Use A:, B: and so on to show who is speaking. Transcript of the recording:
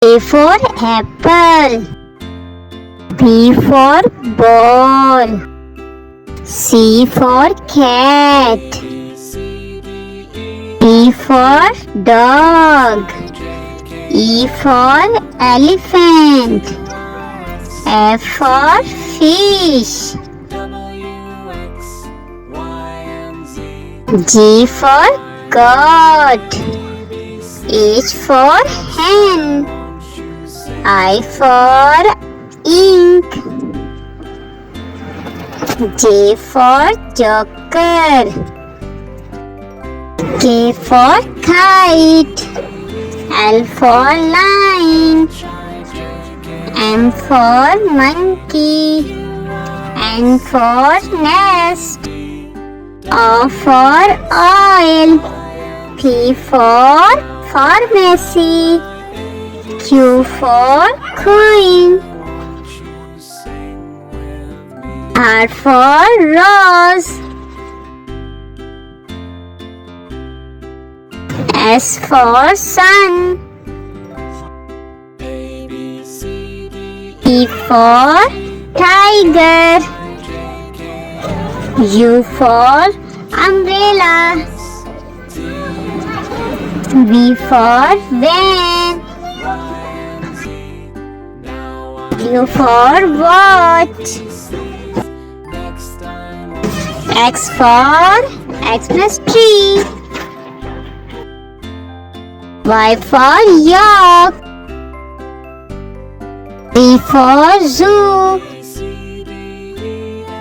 A: A for apple. B for ball. C for cat. D for dog. E for elephant. F for fish. G for goat. H for hen. I for ink. J for joker. K for kite. L for lion. M for monkey. N for nest. O for oil. P for pharmacy. Q for queen. R for rose. S for sun. T for tiger. U for umbrella. V for van. W for watch. X for Xmas tree. Y for yak. Z for zoo.